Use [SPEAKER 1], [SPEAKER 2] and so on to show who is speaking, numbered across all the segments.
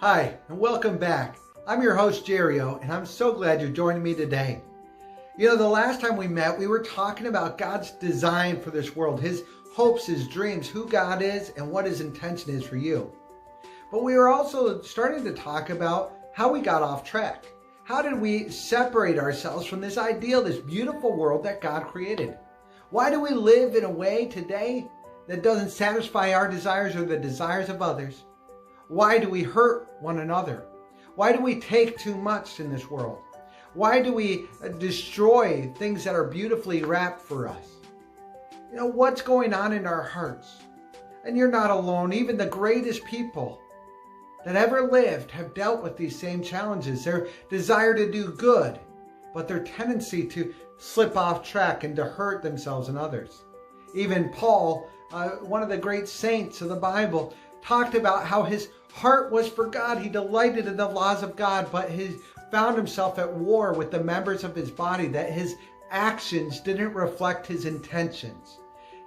[SPEAKER 1] Hi, and welcome back. I'm your host, Jerrio, and I'm so glad you're joining me today. The last time we met, we were talking about God's design for this world, His hopes, His dreams, who God is, and what His intention is for you. But we were also starting to talk about how we got off track. How did we separate ourselves from this ideal, this beautiful world that God created? Why do we live in a way today that doesn't satisfy our desires or the desires of others? Why do we hurt one another? Why do we take too much in this world? Why do we destroy things that are beautifully wrapped for us? What's going on in our hearts? And you're not alone. Even the greatest people that ever lived have dealt with these same challenges. Their desire to do good, but their tendency to slip off track and to hurt themselves and others. Even Paul, one of the great saints of the Bible, talked about how his heart was for God. He delighted in the laws of God, but he found himself at war with the members of his body, that his actions didn't reflect his intentions.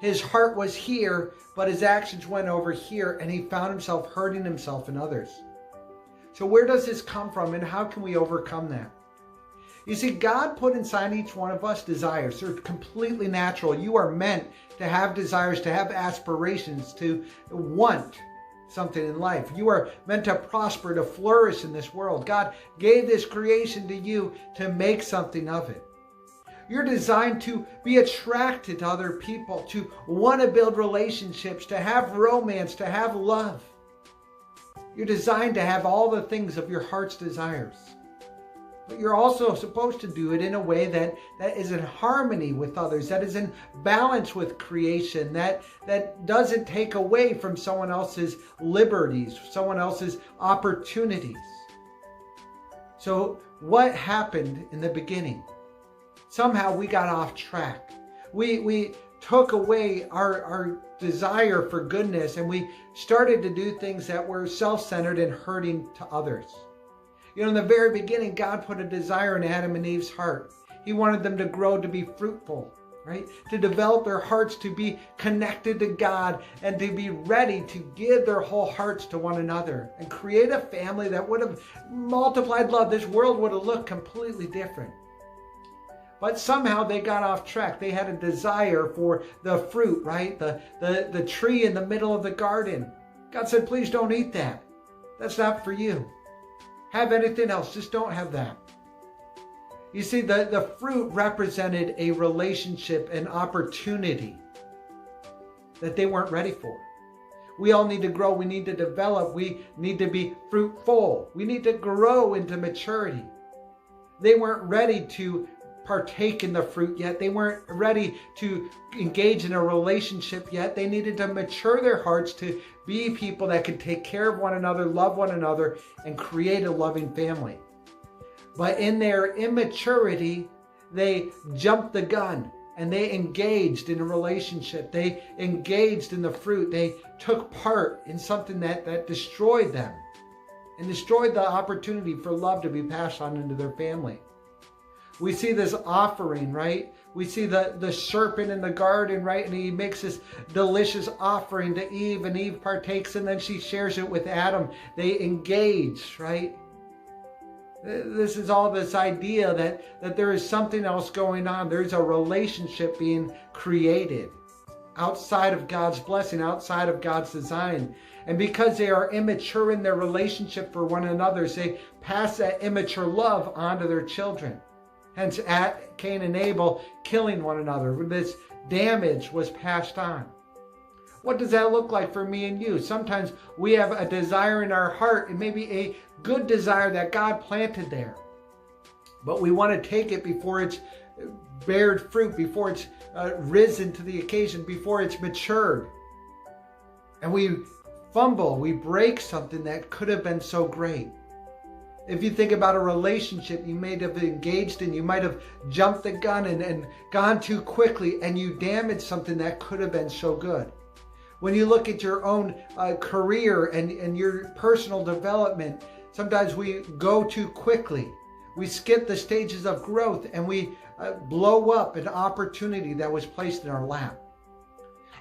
[SPEAKER 1] His heart was here, but his actions went over here, and he found himself hurting himself and others. So where does this come from, and how can we overcome that? You see, God put inside each one of us desires. They're completely natural. You are meant to have desires, to have aspirations, to want something in life. You are meant to prosper, to flourish in this world. God gave this creation to you to make something of it. You're designed to be attracted to other people, to want to build relationships, to have romance, to have love. You're designed to have all the things of your heart's desires. But you're also supposed to do it in a way that is in harmony with others, that is in balance with creation, that doesn't take away from someone else's liberties, someone else's opportunities. So what happened in the beginning? Somehow we got off track. We took away our desire for goodness, and we started to do things that were self-centered and hurting to others. In the very beginning, God put a desire in Adam and Eve's heart. He wanted them to grow, to be fruitful, right? To develop their hearts, to be connected to God, and to be ready to give their whole hearts to one another and create a family that would have multiplied love. This world would have looked completely different. But somehow they got off track. They had a desire for the fruit, right? The tree in the middle of the garden. God said, please don't eat that. That's not for you. Have anything else, just don't have that. You see, the fruit represented a relationship, an opportunity that they weren't ready for. We all need to grow, we need to develop, we need to be fruitful. We need to grow into maturity. They weren't ready to partake in the fruit yet. They weren't ready to engage in a relationship yet. They needed to mature their hearts to be people that could take care of one another, love one another, and create a loving family. But in their immaturity, they jumped the gun and they engaged in a relationship. They engaged in the fruit. They took part in something that destroyed them and destroyed the opportunity for love to be passed on into their family. We see this offering, right? We see the serpent in the garden, right? And he makes this delicious offering to Eve, and Eve partakes, and then she shares it with Adam. They engage, right? This is all this idea that there is something else going on. There's a relationship being created outside of God's blessing, outside of God's design. And because they are immature in their relationship for one another, they pass that immature love on to their children. Hence, Cain and Abel killing one another. This damage was passed on. What does that look like for me and you? Sometimes we have a desire in our heart, and maybe a good desire that God planted there. But we want to take it before it's bared fruit, before it's risen to the occasion, before it's matured. And we fumble, we break something that could have been so great. If you think about a relationship you may have engaged in, you might have jumped the gun and gone too quickly, and you damaged something that could have been so good. When you look at your own career and your personal development, sometimes we go too quickly. We skip the stages of growth, and we blow up an opportunity that was placed in our lap.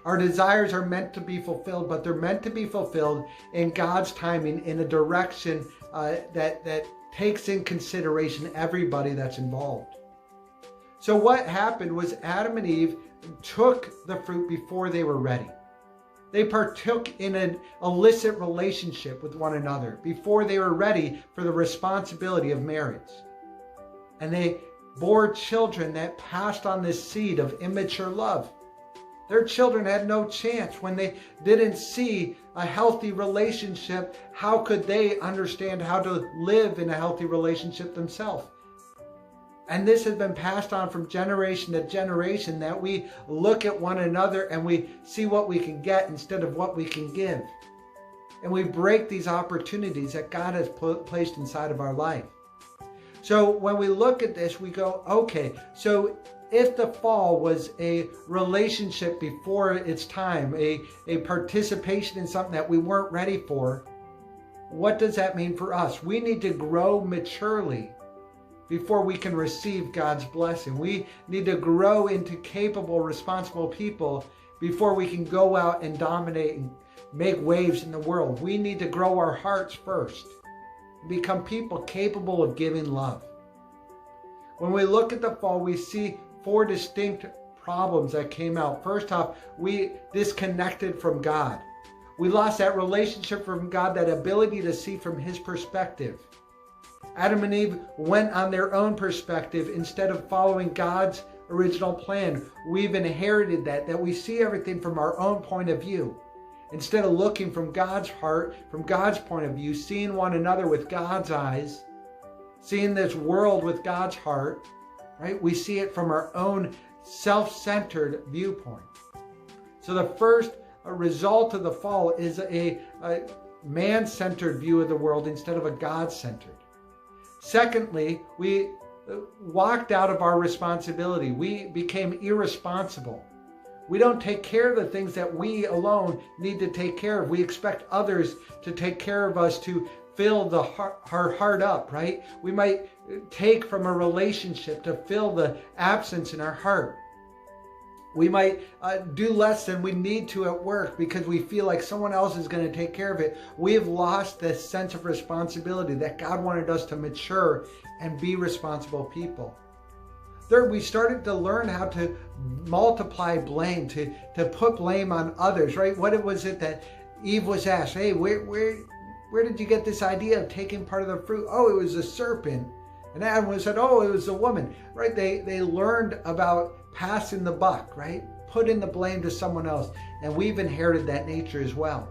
[SPEAKER 1] Our desires are meant to be fulfilled, but they're meant to be fulfilled in God's timing, in a direction that takes in consideration everybody that's involved. So what happened was Adam and Eve took the fruit before they were ready. They partook in an illicit relationship with one another before they were ready for the responsibility of marriage. And they bore children that passed on this seed of immature love. Their children had no chance when they didn't see a healthy relationship. How could they understand how to live in a healthy relationship themselves? And this has been passed on from generation to generation, that we look at one another and we see what we can get instead of what we can give. And we break these opportunities that God has placed inside of our life. So when we look at this, we go, okay, so if the fall was a relationship before its time, a participation in something that we weren't ready for, what does that mean for us? We need to grow maturely before we can receive God's blessing. We need to grow into capable, responsible people before we can go out and dominate and make waves in the world. We need to grow our hearts first and become people capable of giving love. When we look at the fall, we see 4 distinct problems that came out. First off, we disconnected from God. We lost that relationship from God, that ability to see from His perspective. Adam and Eve went on their own perspective instead of following God's original plan. We've inherited that we see everything from our own point of view. Instead of looking from God's heart, from God's point of view, seeing one another with God's eyes, seeing this world with God's heart, right? We see it from our own self-centered viewpoint. So the first result of the fall is a man-centered view of the world instead of a God-centered. Secondly, we walked out of our responsibility. We became irresponsible. We don't take care of the things that we alone need to take care of. We expect others to take care of us, to fill our heart up, right? We might take from a relationship to fill the absence in our heart. We might do less than we need to at work because we feel like someone else is going to take care of it. We have lost this sense of responsibility that God wanted us to mature and be responsible people. Third, we started to learn how to multiply blame, to put blame on others, right? What was it that Eve was asked? Hey, where did you get this idea of taking part of the fruit? Oh, it was a serpent. And Adam said, oh, it was a woman, right? They learned about passing the buck, right? Putting the blame to someone else. And we've inherited that nature as well.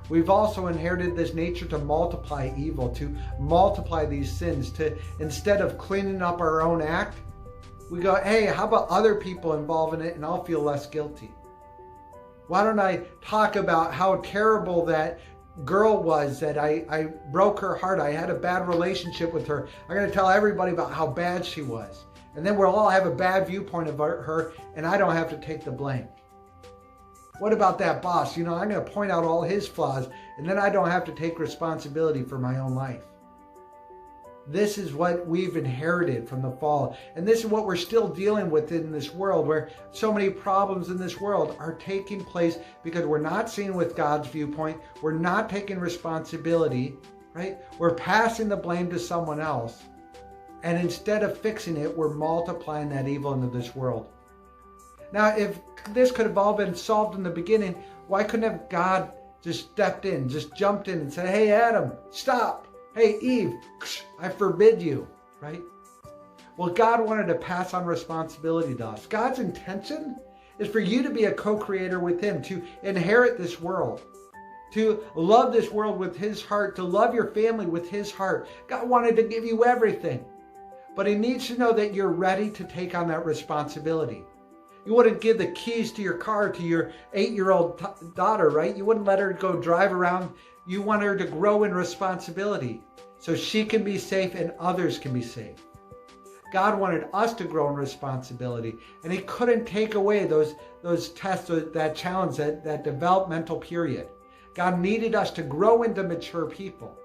[SPEAKER 1] We've also inherited this nature to multiply evil, to multiply these sins, to instead of cleaning up our own act, we go, hey, how about other people involved in it and I'll feel less guilty? Why don't I talk about how terrible that girl was, that I broke her heart, I had a bad relationship with her. I'm going to tell everybody about how bad she was. And then we'll all have a bad viewpoint of her and I don't have to take the blame. What about that boss? I'm going to point out all his flaws and then I don't have to take responsibility for my own life. This is what we've inherited from the fall. And this is what we're still dealing with in this world, where so many problems in this world are taking place because we're not seeing with God's viewpoint. We're not taking responsibility, right? We're passing the blame to someone else. And instead of fixing it, we're multiplying that evil into this world. Now, if this could have all been solved in the beginning, why couldn't have God just stepped in, just jumped in and said, hey, Adam, stop. Hey, Eve, I forbid you, right? Well, God wanted to pass on responsibility to us. God's intention is for you to be a co-creator with Him, to inherit this world, to love this world with His heart, to love your family with His heart. God wanted to give you everything, but He needs to know that you're ready to take on that responsibility. You wouldn't give the keys to your car to your 8-year-old daughter, right? You wouldn't let her go drive around. You want her to grow in responsibility so she can be safe and others can be safe. God wanted us to grow in responsibility, and He couldn't take away those tests, that challenge, that developmental period. God needed us to grow into mature people.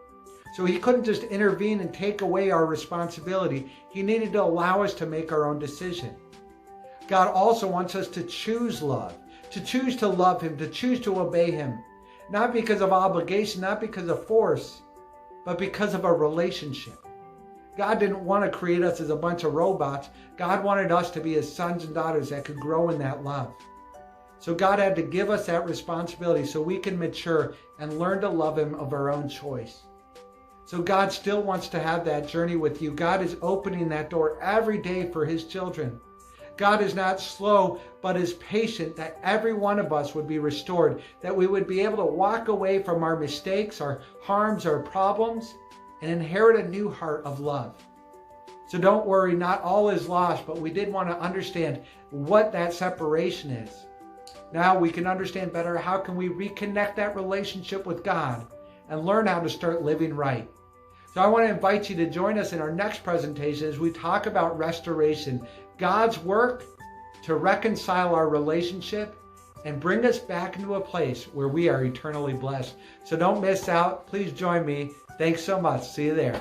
[SPEAKER 1] So He couldn't just intervene and take away our responsibility. He needed to allow us to make our own decision. God also wants us to choose love, to choose to love him, to choose to obey him, not because of obligation, not because of force, but because of a relationship. God didn't want to create us as a bunch of robots. God wanted us to be his sons and daughters that could grow in that love. So God had to give us that responsibility so we can mature and learn to love him of our own choice. So God still wants to have that journey with you. God is opening that door every day for his children. God is not slow, but is patient that every one of us would be restored, that we would be able to walk away from our mistakes, our harms, our problems, and inherit a new heart of love. So don't worry, not all is lost, but we did want to understand what that separation is. Now we can understand better how can we reconnect that relationship with God and learn how to start living right. So I want to invite you to join us in our next presentation as we talk about restoration, God's work to reconcile our relationship and bring us back into a place where we are eternally blessed. So don't miss out. Please join me. Thanks so much. See you there.